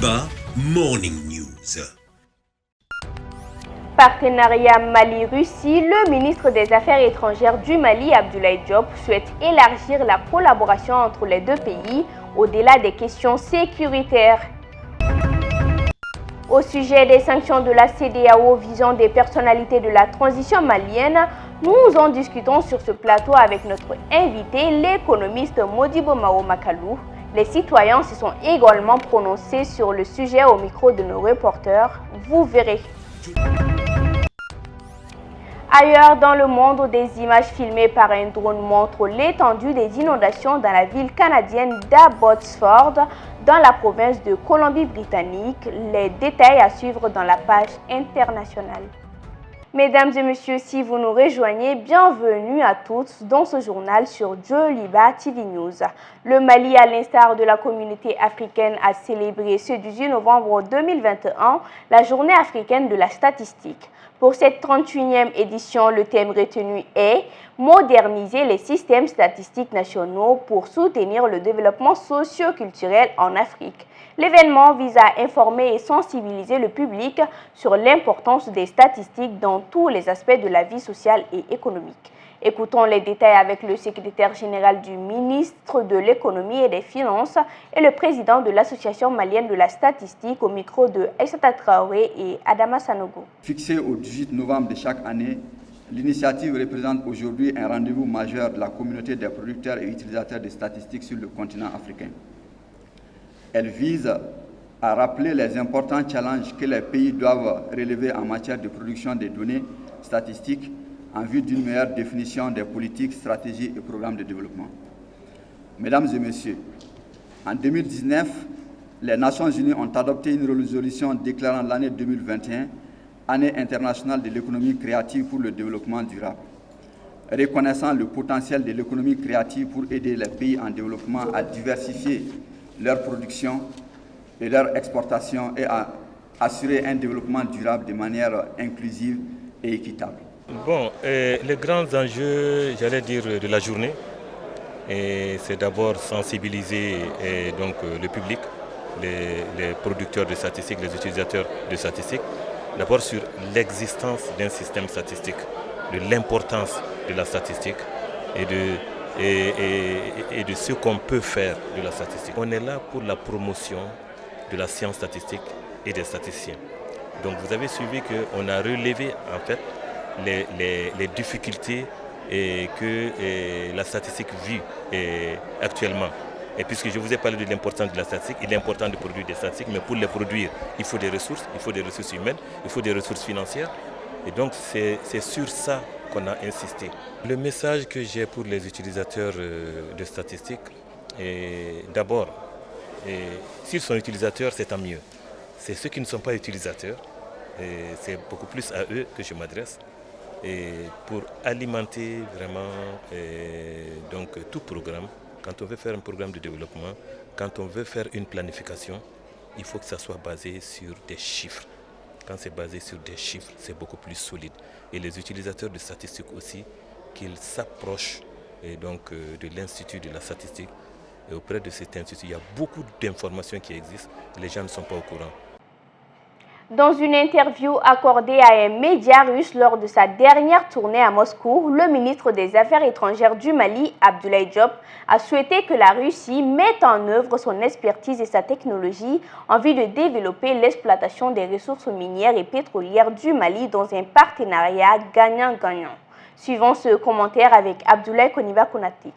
Taliba Morning News. Partenariat Mali-Russie, le ministre des Affaires étrangères du Mali, Abdoulaye Diop, souhaite élargir la collaboration entre les deux pays au-delà des questions sécuritaires. Au sujet des sanctions de la CEDEAO visant des personnalités de la transition malienne, nous en discutons sur ce plateau avec notre invité, l'économiste Modibo Mao Makalou. Les citoyens se sont également prononcés sur le sujet au micro de nos reporters. Vous verrez. Ailleurs dans le monde, des images filmées par un drone montrent l'étendue des inondations dans la ville canadienne d'Abbotsford, dans la province de Colombie-Britannique. Les détails à suivre dans la page internationale. Mesdames et messieurs, si vous nous rejoignez, bienvenue à tous dans ce journal sur Joliba TV News. Le Mali, à l'instar de la communauté africaine, a célébré ce 18 novembre 2021 la journée africaine de la statistique. Pour cette 31e édition, le thème retenu est « Moderniser les systèmes statistiques nationaux pour soutenir le développement socio-culturel en Afrique ». L'événement vise à informer et sensibiliser le public sur l'importance des statistiques dans tous les aspects de la vie sociale et économique. Écoutons les détails avec le secrétaire général du ministre de l'Économie et des Finances et le président de l'Association malienne de la statistique au micro de Aïssata Traoré et Adama Sanogo. Fixé au 18 novembre de chaque année, l'initiative représente aujourd'hui un rendez-vous majeur de la communauté des producteurs et utilisateurs de statistiques sur le continent africain. Elle vise à rappeler les importants challenges que les pays doivent relever en matière de production des données statistiques en vue d'une meilleure définition des politiques, stratégies et programmes de développement. Mesdames et messieurs, en 2019, les Nations Unies ont adopté une résolution déclarant l'année 2021 Année internationale de l'économie créative pour le développement durable, reconnaissant le potentiel de l'économie créative pour aider les pays en développement à diversifier leur production et leur exportation et à assurer un développement durable de manière inclusive et équitable. Bon, les grands enjeux, j'allais dire, de la journée, c'est d'abord sensibiliser le public, les producteurs de statistiques, les utilisateurs de statistiques, d'abord sur l'existence d'un système statistique, de l'importance de la statistique et de ce qu'on peut faire de la statistique. On est là pour la promotion de la science statistique et des statisticiens. Donc vous avez suivi qu'on a relevé en fait les difficultés que la statistique vit actuellement. Et puisque je vous ai parlé de l'importance de la statistique, il est important de produire des statistiques, mais pour les produire, il faut des ressources humaines, il faut des ressources financières. Et donc c'est sur ça qu'on a insisté. Le message que j'ai pour les utilisateurs de statistiques est d'abord, s'ils sont utilisateurs, c'est tant mieux. C'est ceux qui ne sont pas utilisateurs, c'est beaucoup plus à eux que je m'adresse. Et pour alimenter vraiment tout programme, quand on veut faire un programme de développement, quand on veut faire une planification, il faut que ça soit basé sur des chiffres. Quand c'est basé sur des chiffres, c'est beaucoup plus solide. Et les utilisateurs de statistiques aussi, qu'ils s'approchent de l'Institut de la statistique. Et auprès de cet institut, il y a beaucoup d'informations qui existent, les gens ne sont pas au courant. Dans une interview accordée à un média russe lors de sa dernière tournée à Moscou, le ministre des Affaires étrangères du Mali, Abdoulaye Diop, a souhaité que la Russie mette en œuvre son expertise et sa technologie en vue de développer l'exploitation des ressources minières et pétrolières du Mali dans un partenariat gagnant-gagnant. Suivons ce commentaire avec Abdoulaye Koniba Konate.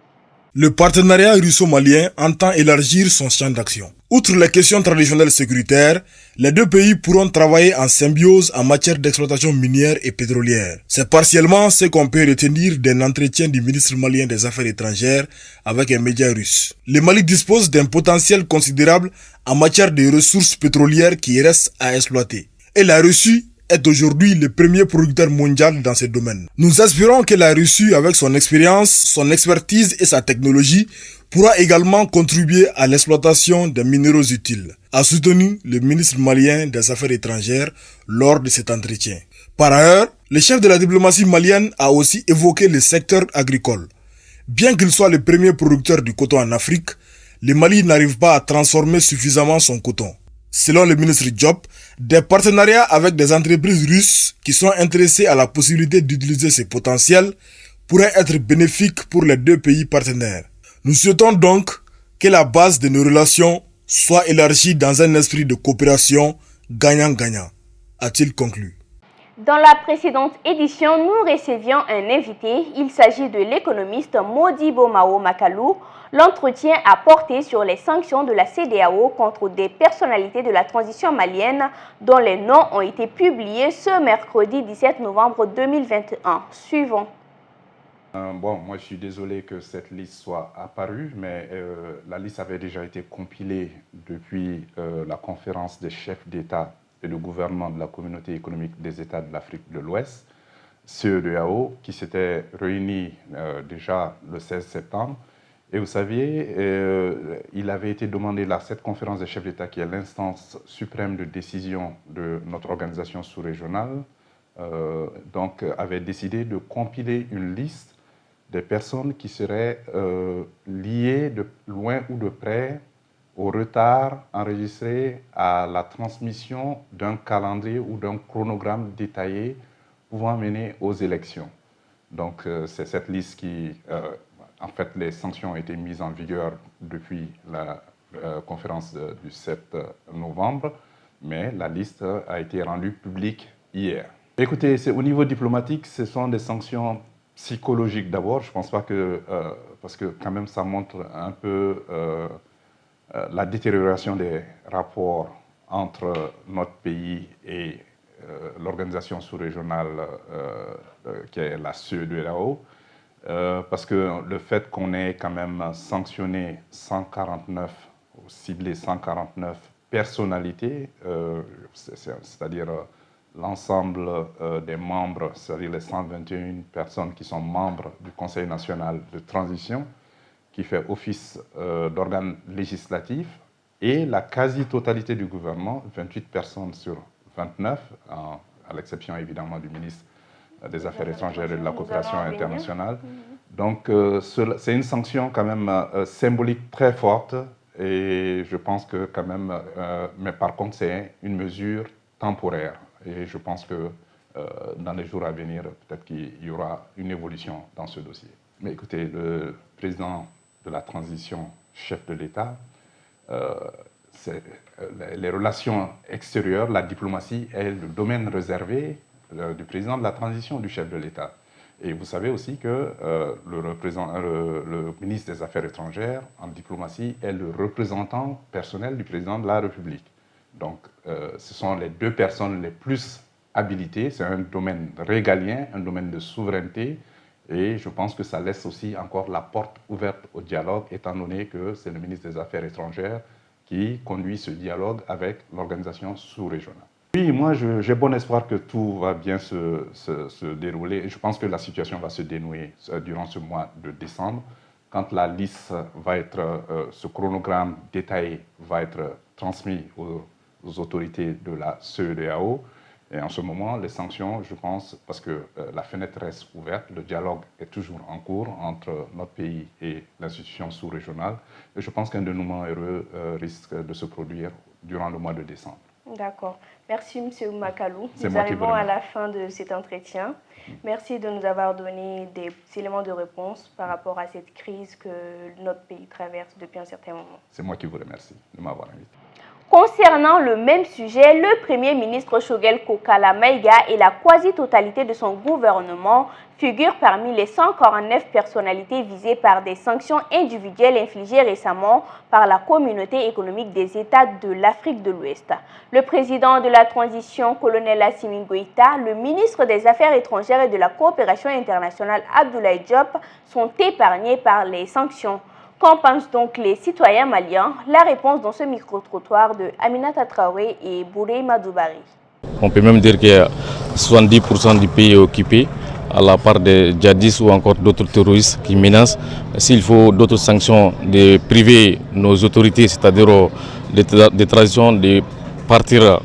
Le partenariat russo-malien entend élargir son champ d'action. Outre les questions traditionnelles sécuritaires, les deux pays pourront travailler en symbiose en matière d'exploitation minière et pétrolière. C'est partiellement ce qu'on peut retenir d'un entretien du ministre malien des Affaires étrangères avec un média russe. Le Mali dispose d'un potentiel considérable en matière de ressources pétrolières qui restent à exploiter. Et la Russie est aujourd'hui le premier producteur mondial dans ce domaine. Nous espérons que la Russie, avec son expérience, son expertise et sa technologie, pourra également contribuer à l'exploitation des minéraux utiles, a soutenu le ministre malien des Affaires étrangères lors de cet entretien. Par ailleurs, le chef de la diplomatie malienne a aussi évoqué le secteur agricole. Bien qu'il soit le premier producteur du coton en Afrique, le Mali n'arrive pas à transformer suffisamment son coton. Selon le ministre Diop, des partenariats avec des entreprises russes qui sont intéressées à la possibilité d'utiliser ces potentiels pourraient être bénéfiques pour les deux pays partenaires. Nous souhaitons donc que la base de nos relations soit élargie dans un esprit de coopération gagnant-gagnant, a-t-il conclu. Dans la précédente édition, nous recevions un invité. Il s'agit de l'économiste Modibo Mao Makalou. L'entretien a porté sur les sanctions de la CEDEAO contre des personnalités de la transition malienne dont les noms ont été publiés ce mercredi 17 novembre 2021. Suivons. Moi je suis désolé que cette liste soit apparue, mais la liste avait déjà été compilée depuis la conférence des chefs d'État et de gouvernement de la communauté économique des États de l'Afrique de l'Ouest, CEDEAO, qui s'était réunie déjà le 16 septembre. Et vous saviez, il avait été demandé cette conférence des chefs d'État, qui est l'instance suprême de décision de notre organisation sous-régionale, avait décidé de compiler une liste des personnes qui seraient liées de loin ou de près au retard enregistré à la transmission d'un calendrier ou d'un chronogramme détaillé pouvant mener aux élections. Donc c'est cette liste qui... En fait, les sanctions ont été mises en vigueur depuis la conférence du 7 novembre, mais la liste a été rendue publique hier. Écoutez, au niveau diplomatique, ce sont des sanctions psychologiques d'abord. Je ne pense pas que... parce que quand même, ça montre un peu la détérioration des rapports entre notre pays et l'organisation sous-régionale qui est la CEDEAO. Parce que le fait qu'on ait quand même sanctionné 149, ou ciblé 149 personnalités, c'est-à-dire l'ensemble des membres, c'est-à-dire les 121 personnes qui sont membres du Conseil national de transition, qui fait office d'organe législatif, et la quasi-totalité du gouvernement, 28 personnes sur 29, à l'exception évidemment du ministre des Affaires étrangères et de la coopération internationale. Donc c'est une sanction quand même symbolique très forte, et je pense que quand même, mais par contre c'est une mesure temporaire, et je pense que dans les jours à venir, peut-être qu'il y aura une évolution dans ce dossier. Mais écoutez, le président de la transition, chef de l'État, les relations extérieures, la diplomatie est le domaine réservé du président de la transition, du chef de l'État. Et vous savez aussi que le ministre des Affaires étrangères en diplomatie est le représentant personnel du président de la République. Donc ce sont les deux personnes les plus habilitées, c'est un domaine régalien, un domaine de souveraineté, et je pense que ça laisse aussi encore la porte ouverte au dialogue, étant donné que c'est le ministre des Affaires étrangères qui conduit ce dialogue avec l'organisation sous-régionale. Oui, moi j'ai bon espoir que tout va bien se dérouler, et je pense que la situation va se dénouer durant ce mois de décembre, quand la liste va être, ce chronogramme détaillé va être transmis aux autorités de la CEDEAO. Et en ce moment, les sanctions, je pense, parce que la fenêtre reste ouverte, le dialogue est toujours en cours entre notre pays et l'institution sous-régionale, et je pense qu'un dénouement heureux risque de se produire durant le mois de décembre. D'accord. Merci, M. Makalou. Nous arrivons à la fin de cet entretien. Merci de nous avoir donné des éléments de réponse par rapport à cette crise que notre pays traverse depuis un certain moment. C'est moi qui vous remercie de m'avoir invité. Concernant le même sujet, le Premier ministre Choguel Kokala Maïga et la quasi-totalité de son gouvernement figurent parmi les 149 personnalités visées par des sanctions individuelles infligées récemment par la communauté économique des États de l'Afrique de l'Ouest. Le président de la transition, colonel Assimi Goïta, le ministre des Affaires étrangères et de la coopération internationale, Abdoulaye Diop, sont épargnés par les sanctions. Qu'en pensent donc les citoyens maliens? La réponse dans ce micro-trottoir de Aminata Traoré et Bouré Madoubari. On peut même dire que 70% du pays est occupé à la part des djihadistes ou encore d'autres terroristes qui menacent. S'il faut d'autres sanctions, de priver nos autorités, c'est-à-dire des traditions, de partir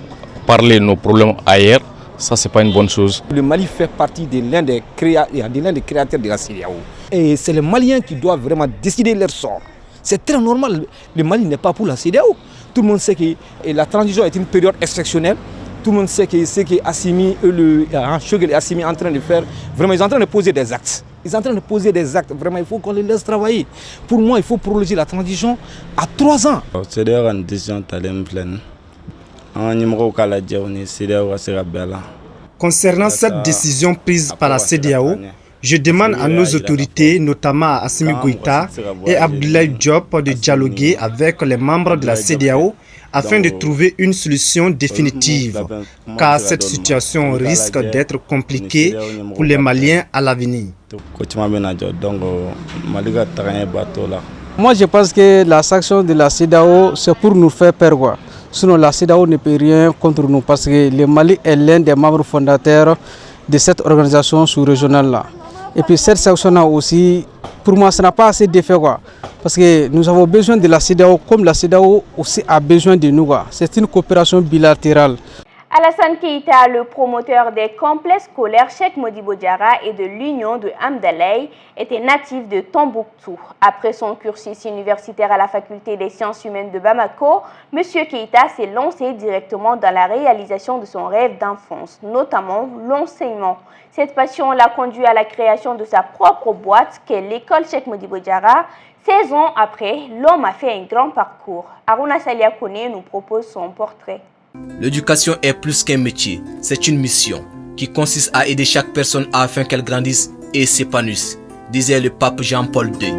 parler nos problèmes ailleurs, ça c'est pas une bonne chose. Le Mali fait partie de l'un des créateurs de la CEDEAO. Et c'est les Maliens qui doivent vraiment décider leur sort. C'est très normal, le Mali n'est pas pour la CEDEAO. Tout le monde sait que la transition est une période exceptionnelle. Tout le monde sait que ce que Assimi et Assimi est en train de faire, vraiment, ils sont en train de poser des actes. Ils sont en train de poser des actes. Vraiment, il faut qu'on les laisse travailler. Pour moi, il faut prolonger la transition à 3 ans. C'est une décision pleine. Concernant cette décision prise par la CEDEAO, je demande à nos autorités, notamment à Assimi Goïta et à Abdoulaye Diop, de dialoguer avec les membres de la CEDEAO afin de trouver une solution définitive, car cette situation risque d'être compliquée pour les Maliens à l'avenir. Moi, je pense que la sanction de la CEDEAO, c'est pour nous faire peur, quoi. Sinon, la CEDEAO ne peut rien contre nous parce que le Mali est l'un des membres fondateurs de cette organisation sous-régionale-là. Et puis cette sanction-là aussi, pour moi, ça n'a pas assez d'effet, quoi. Parce que nous avons besoin de la CEDEAO comme la CEDEAO aussi a besoin de nous, quoi. C'est une coopération bilatérale. Alassane Keïta, le promoteur des complexes scolaires Cheikh Modibo Diarra et de l'Union de Hamdalaye, était natif de Tombouctou. Après son cursus universitaire à la faculté des sciences humaines de Bamako, M. Keïta s'est lancé directement dans la réalisation de son rêve d'enfance, notamment l'enseignement. Cette passion l'a conduit à la création de sa propre boîte qu'est l'école Cheikh Modibo Diarra. 16 ans après, l'homme a fait un grand parcours. Aruna Salia Kone nous propose son portrait. L'éducation est plus qu'un métier, c'est une mission qui consiste à aider chaque personne afin qu'elle grandisse et s'épanouisse, disait le pape Jean-Paul II.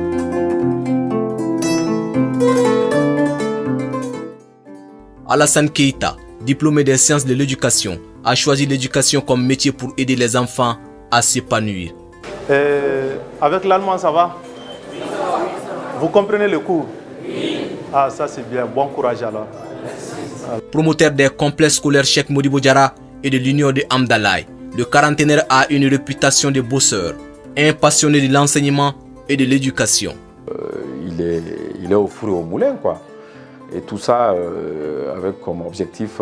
Alassane Keïta, diplômé des sciences de l'éducation, a choisi l'éducation comme métier pour aider les enfants à s'épanouir. Avec l'allemand, ça va? Vous comprenez le cours? Oui. Ah, ça c'est bien, bon courage alors. Promoteur des complexes scolaires Cheikh Modibo Diarra et de l'Union de Hamdalaye, le quarantenaire a une réputation de bosseur, un passionné de l'enseignement et de l'éducation. Il est au four et au moulin, quoi. Et tout ça avec comme objectif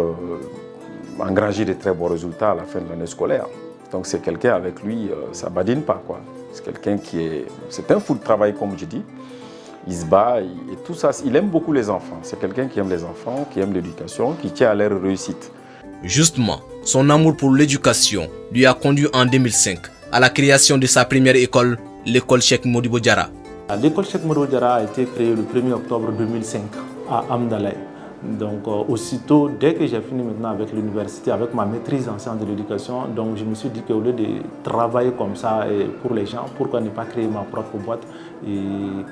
engranger de très bons résultats à la fin de l'année scolaire. Donc c'est quelqu'un avec lui, ça badine pas, quoi. C'est quelqu'un c'est un fou de travail, comme je dis. Il se bat et tout ça. Il aime beaucoup les enfants. C'est quelqu'un qui aime les enfants, qui aime l'éducation, qui tient à leur réussite. Justement, son amour pour l'éducation lui a conduit en 2005 à la création de sa première école, l'école Cheikh Modibo Diarra. L'école Cheikh Modibo Diarra a été créée le 1er octobre 2005 à Hamdalaye. Donc aussitôt, dès que j'ai fini maintenant avec l'université, avec ma maîtrise en sciences de l'éducation, donc je me suis dit qu'au lieu de travailler comme ça pour les gens, pourquoi ne pas créer ma propre boîte et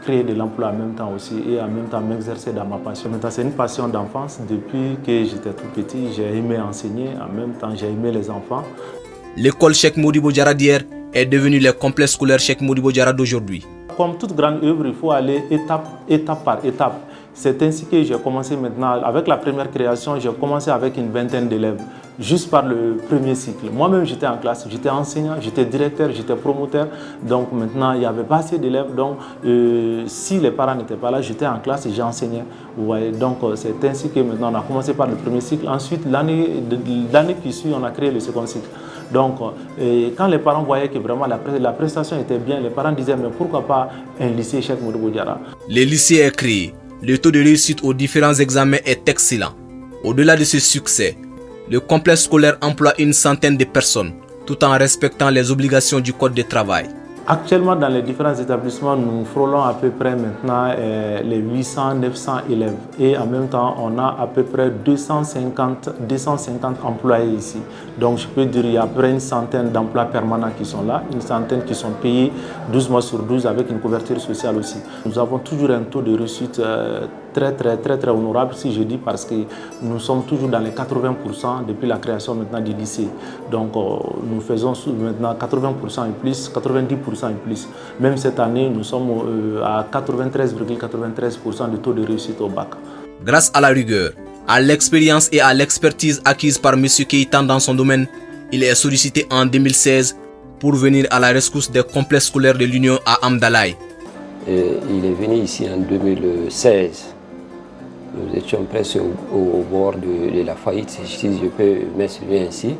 créer de l'emploi en même temps aussi et en même temps m'exercer dans ma passion. Maintenant, c'est une passion d'enfance. Depuis que j'étais tout petit, j'ai aimé enseigner, en même temps j'ai aimé les enfants. L'école Cheikh Modibo Diarra d'hier est devenue le complexe scolaire Cheikh Modibo Diarra d'aujourd'hui. Comme toute grande œuvre, il faut aller étape par étape. C'est ainsi que j'ai commencé maintenant, avec la première création, j'ai commencé avec une vingtaine d'élèves, juste par le premier cycle. Moi-même, j'étais en classe, j'étais enseignant, j'étais directeur, j'étais promoteur. Donc maintenant, il n'y avait pas assez d'élèves. Donc si les parents n'étaient pas là, j'étais en classe et j'enseignais. Vous voyez, donc c'est ainsi que maintenant, on a commencé par le premier cycle. Ensuite, l'année qui suit, on a créé le second cycle. Donc, quand les parents voyaient que vraiment la prestation était bien, les parents disaient, mais pourquoi pas un lycée Cheikh Modibo Diarra? Le lycée est créé. Le taux de réussite aux différents examens est excellent. Au-delà de ce succès, le complexe scolaire emploie une centaine de personnes, tout en respectant les obligations du Code du travail. Actuellement, dans les différents établissements, nous frôlons à peu près maintenant les 800-900 élèves. Et en même temps, on a à peu près 250 employés ici. Donc, je peux dire qu'il y a à peu près une centaine d'emplois permanents qui sont là, une centaine qui sont payés 12 mois sur 12 avec une couverture sociale aussi. Nous avons toujours un taux de réussite très honorable, si je dis, parce que nous sommes toujours dans les 80% depuis la création maintenant du lycée. Donc, nous faisons maintenant 80% et plus, 90% et plus. Même cette année, nous sommes à 93,93% de taux de réussite au bac. Grâce à la rigueur, à l'expérience et à l'expertise acquise par M. Keïta dans son domaine, il est sollicité en 2016 pour venir à la rescousse des complexes scolaires de l'Union à Hamdalaye. Il est venu ici en 2016. Nous étions presque au bord de la faillite, si je peux m'exprimer ainsi.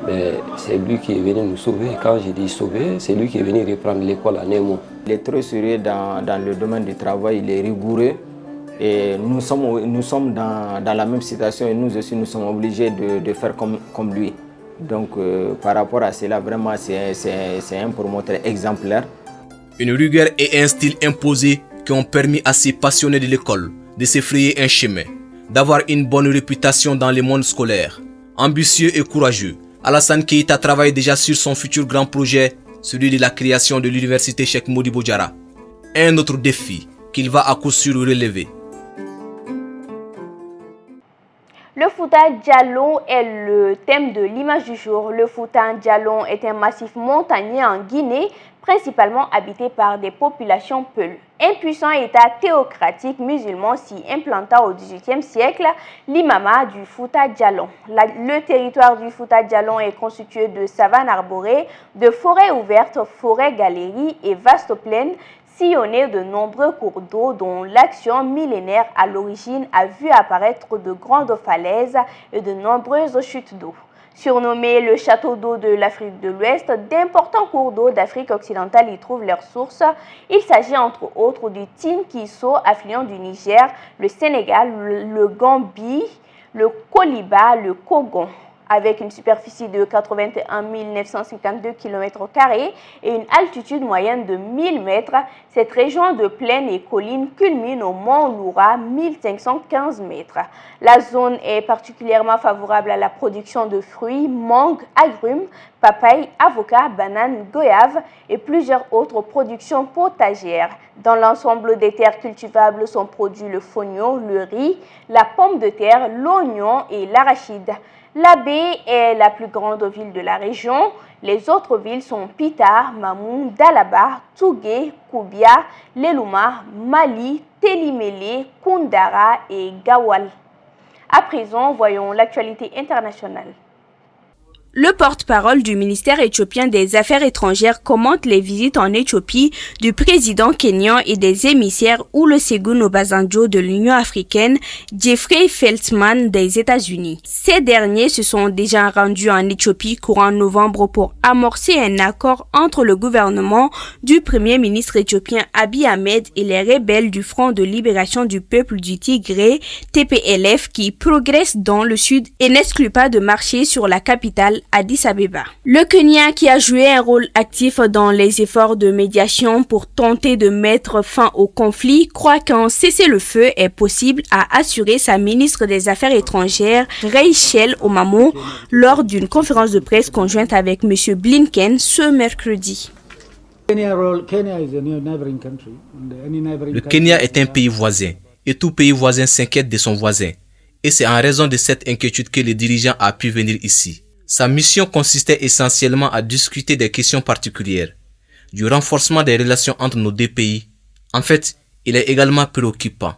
Mais c'est lui qui est venu nous sauver. Quand je dis sauver, c'est lui qui est venu reprendre l'école à Nemo. Il est très sérieux dans le domaine du travail, il est rigoureux. Et nous sommes dans la même situation et nous aussi nous sommes obligés de faire comme lui. Donc par rapport à cela, vraiment c'est un promoteur exemplaire. Une rigueur et un style imposé qui ont permis à ces passionnés de l'école de se frayer un chemin, d'avoir une bonne réputation dans le monde scolaire. Ambitieux et courageux, Alassane Keita travaille déjà sur son futur grand projet, celui de la création de l'université Cheikh Modibo Diarra. Un autre défi qu'il va à coup sûr relever. Le Fouta Djallon est le thème de l'image du jour. Le Fouta Djallon est un massif montagneux en Guinée, principalement habité par des populations peules. Un puissant État théocratique musulman s'y implanta au XVIIIe siècle, l'imama du Fouta Djallon. Le territoire du Fouta Djallon est constitué de savanes arborées, de forêts ouvertes, forêts galeries et vastes plaines, sillonnées de nombreux cours d'eau dont l'action millénaire à l'origine a vu apparaître de grandes falaises et de nombreuses chutes d'eau. Surnommé le château d'eau de l'Afrique de l'Ouest, d'importants cours d'eau d'Afrique occidentale y trouvent leur source. Il s'agit entre autres du Tinkiso, affluent du Niger, le Sénégal, le Gambie, le Koliba, le Kogon. Avec une superficie de 81 952 km² et une altitude moyenne de 1000 mètres, cette région de plaine et collines culmine au mont Loura, 1515 mètres. La zone est particulièrement favorable à la production de fruits, mangues, agrumes, papayes, avocats, bananes, goyaves et plusieurs autres productions potagères. Dans l'ensemble des terres cultivables sont produits le fonio, le riz, la pomme de terre, l'oignon et l'arachide. Labé est la plus grande ville de la région. Les autres villes sont Pita, Mamou, Dalaba, Tougué, Koubia, Lelouma, Mali, Télimélé, Koundara et Gawal. À présent, voyons l'actualité internationale. Le porte-parole du ministère éthiopien des Affaires étrangères commente les visites en Éthiopie du président kényan et des émissaires Olusegun Obasanjo de l'Union africaine, Jeffrey Feltman des États-Unis. Ces derniers se sont déjà rendus en Éthiopie courant novembre pour amorcer un accord entre le gouvernement du premier ministre éthiopien Abiy Ahmed et les rebelles du Front de libération du peuple du Tigré, TPLF, qui progressent dans le sud et n'exclut pas de marcher sur la capitale Addis Abeba. Le Kenya, qui a joué un rôle actif dans les efforts de médiation pour tenter de mettre fin au conflit, croit qu'un cessez-le-feu est possible, a assuré sa ministre des Affaires étrangères Rachel Omamo lors d'une conférence de presse conjointe avec M. Blinken ce mercredi. Le Kenya est un pays voisin et tout pays voisin s'inquiète de son voisin. Et c'est en raison de cette inquiétude que le dirigeant a pu venir ici. Sa mission consistait essentiellement à discuter des questions particulières, du renforcement des relations entre nos deux pays. En fait, il est également préoccupant.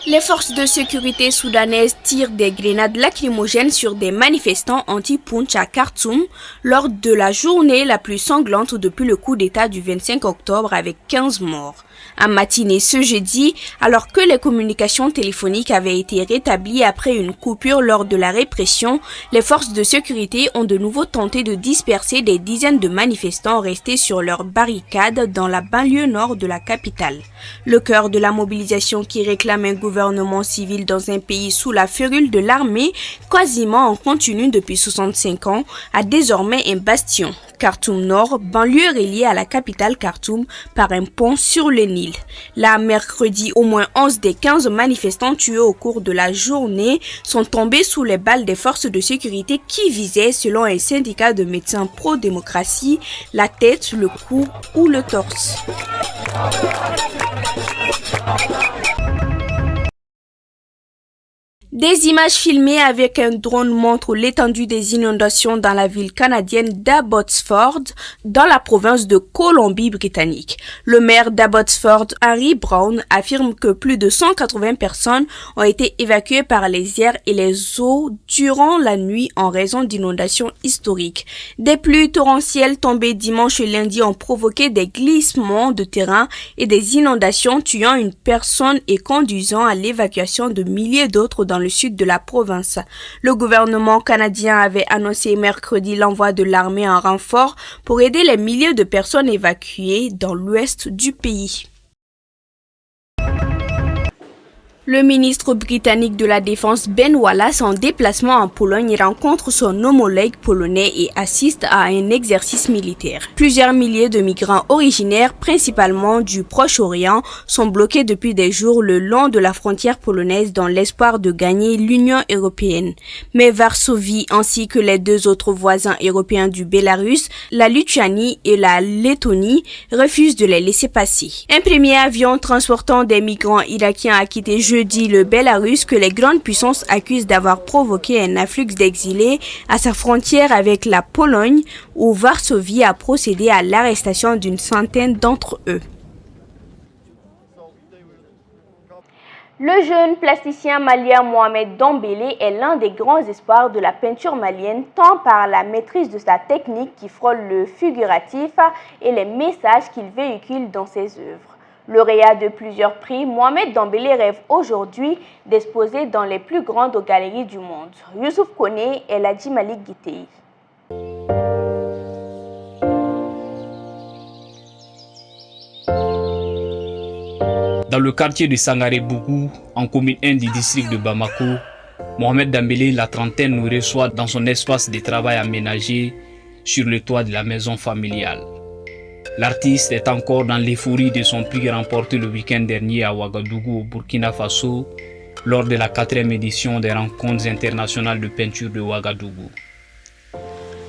Les forces de sécurité soudanaises tirent des grenades lacrymogènes sur des manifestants anti-Punch à Khartoum lors de la journée la plus sanglante depuis le coup d'État du 25 octobre avec 15 morts. En matinée ce jeudi, alors que les communications téléphoniques avaient été rétablies après une coupure lors de la répression, les forces de sécurité ont de nouveau tenté de disperser des dizaines de manifestants restés sur leurs barricades dans la banlieue nord de la capitale. Le cœur de la mobilisation qui réclame un gouvernement civil dans un pays sous la férule de l'armée, quasiment en continu depuis 65 ans, a désormais un bastion. Khartoum Nord, banlieue reliée à la capitale Khartoum par un pont sur le Nil. Là, mercredi, au moins 11 des 15 manifestants tués au cours de la journée sont tombés sous les balles des forces de sécurité qui visaient, selon un syndicat de médecins pro-démocratie, la tête, le cou ou le torse. Des images filmées avec un drone montrent l'étendue des inondations dans la ville canadienne d'Abbotsford, dans la province de Colombie-Britannique. Le maire d'Abbotsford, Harry Brown, affirme que plus de 180 personnes ont été évacuées par les airs et les eaux durant la nuit en raison d'inondations historiques. Des pluies torrentielles tombées dimanche et lundi ont provoqué des glissements de terrain et des inondations tuant une personne et conduisant à l'évacuation de milliers d'autres dans le sud de la province. Le gouvernement canadien avait annoncé mercredi l'envoi de l'armée en renfort pour aider les milliers de personnes évacuées dans l'ouest du pays. Le ministre britannique de la Défense Ben Wallace, en déplacement en Pologne, rencontre son homologue polonais et assiste à un exercice militaire. Plusieurs milliers de migrants originaires, principalement du Proche-Orient, sont bloqués depuis des jours le long de la frontière polonaise dans l'espoir de gagner l'Union européenne. Mais Varsovie ainsi que les deux autres voisins européens du Bélarus, la Lituanie et la Lettonie, refusent de les laisser passer. Un premier avion transportant des migrants irakiens a quitté jeudi le Bélarus que les grandes puissances accusent d'avoir provoqué un afflux d'exilés à sa frontière avec la Pologne, où Varsovie a procédé à l'arrestation d'une centaine d'entre eux. Le jeune plasticien malien Mohamed Dembélé est l'un des grands espoirs de la peinture malienne, tant par la maîtrise de sa technique qui frôle le figuratif et les messages qu'il véhicule dans ses œuvres. Lauréat de plusieurs prix, Mohamed Dembélé rêve aujourd'hui d'exposer dans les plus grandes galeries du monde. Youssouf Koné et Ladji Malik Guitei. Dans le quartier de Sangaré-Bougou, en commune 1 du district de Bamako, Mohamed Dembélé, la trentaine, nous reçoit dans son espace de travail aménagé sur le toit de la maison familiale. L'artiste est encore dans l'euphorie de son prix remporté le week-end dernier à Ouagadougou au Burkina Faso lors de la 4e édition des rencontres internationales de peinture de Ouagadougou.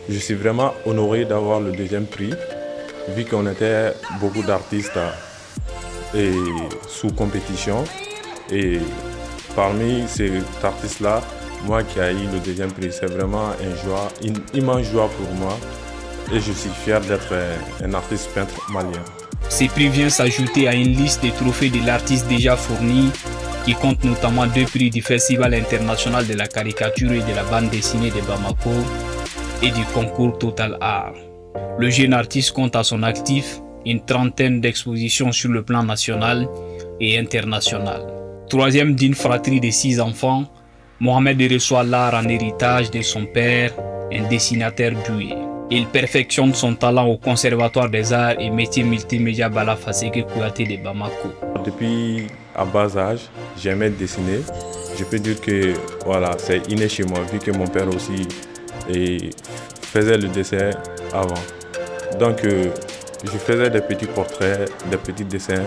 Je suis vraiment honoré d'avoir le 2e prix, vu qu'on était beaucoup d'artistes sous compétition. Et parmi ces artistes-là, moi qui ai eu le 2e prix, c'est vraiment une immense joie pour moi. Et je suis fier d'être un artiste peintre malien. Ces prix viennent s'ajouter à une liste de trophées de l'artiste déjà fourni, qui compte notamment 2 prix du Festival international de la caricature et de la bande dessinée de Bamako et du concours Total Art. Le jeune artiste compte à son actif une trentaine d'expositions sur le plan national et international. 3e d'une fratrie de 6 enfants, Mohamed reçoit l'art en héritage de son père, un dessinateur doué. Il perfectionne son talent au Conservatoire des Arts et Métiers Multimédia Bala Faseke Kouyaté de Bamako. Depuis à bas âge, j'aimais dessiner. Je peux dire que voilà, c'est inné chez moi, vu que mon père aussi faisait le dessin avant. Donc je faisais des petits portraits, des petits dessins,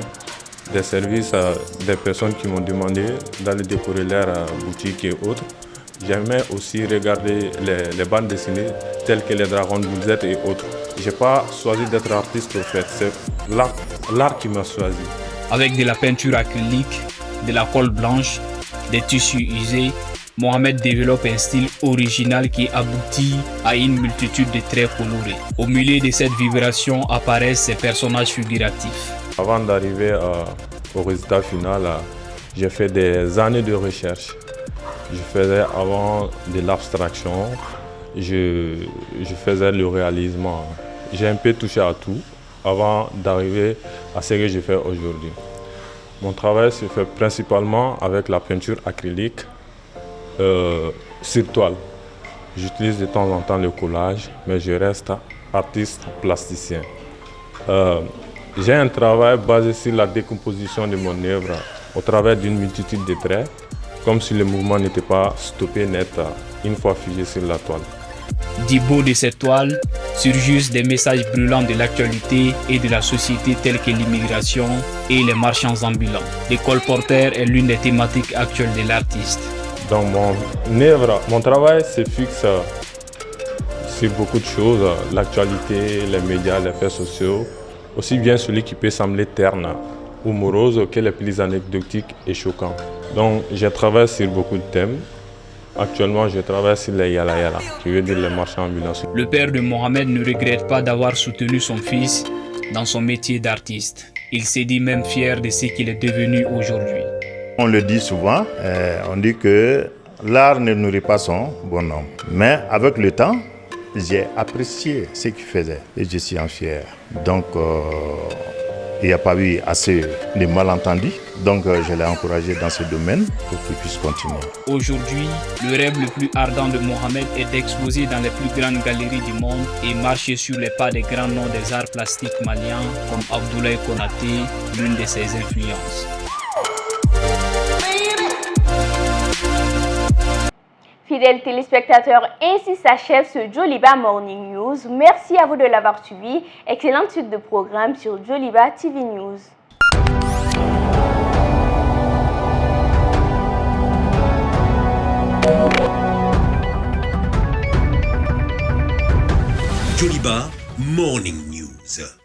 des services à des personnes qui m'ont demandé d'aller décorer leur boutique et autres. J'aimais aussi regarder les bandes dessinées telles que les Dragons de Bouzette et autres. Je n'ai pas choisi d'être artiste au fait, c'est l'art qui m'a choisi. Avec de la peinture acrylique, de la colle blanche, des tissus usés, Mohamed développe un style original qui aboutit à une multitude de traits colorés. Au milieu de cette vibration apparaissent ces personnages figuratifs. Avant d'arriver au résultat final, j'ai fait des années de recherche. Je faisais avant de l'abstraction, je faisais le réalisme. J'ai un peu touché à tout avant d'arriver à ce que je fais aujourd'hui. Mon travail se fait principalement avec la peinture acrylique sur toile. J'utilise de temps en temps le collage, mais je reste artiste plasticien. J'ai un travail basé sur la décomposition de mon œuvre au travers d'une multitude de traits, comme si le mouvement n'était pas stoppé net une fois figé sur la toile. Du beau de cette toile surgissent des messages brûlants de l'actualité et de la société tels que l'immigration et les marchands ambulants. Le colporteur est l'une des thématiques actuelles de l'artiste. Dans mon œuvre, mon travail se fixe sur beaucoup de choses, l'actualité, les médias, les faits sociaux, aussi bien celui qui peut sembler terne ou morose que les plus anecdotiques et choquants. Donc je travaille sur beaucoup de thèmes. Actuellement, je travaille sur les Yala Yala, qui veut dire les marchands ambulants. Le père de Mohamed ne regrette pas d'avoir soutenu son fils dans son métier d'artiste. Il s'est dit même fier de ce qu'il est devenu aujourd'hui. On le dit souvent, on dit que l'art ne nourrit pas son bonhomme. Mais avec le temps, j'ai apprécié ce qu'il faisait et je suis en fier. Donc, il n'y a pas eu assez de malentendus. Donc, je l'ai encouragé dans ce domaine pour qu'il puisse continuer. Aujourd'hui, le rêve le plus ardent de Mohamed est d'exposer dans les plus grandes galeries du monde et marcher sur les pas des grands noms des arts plastiques maliens comme Abdoulaye Konaté, l'une de ses influences. Fidèles téléspectateurs, ainsi s'achève ce Joliba Morning News. Merci à vous de l'avoir suivi. Excellente suite de programmes sur Joliba TV News. Joliba Morning News.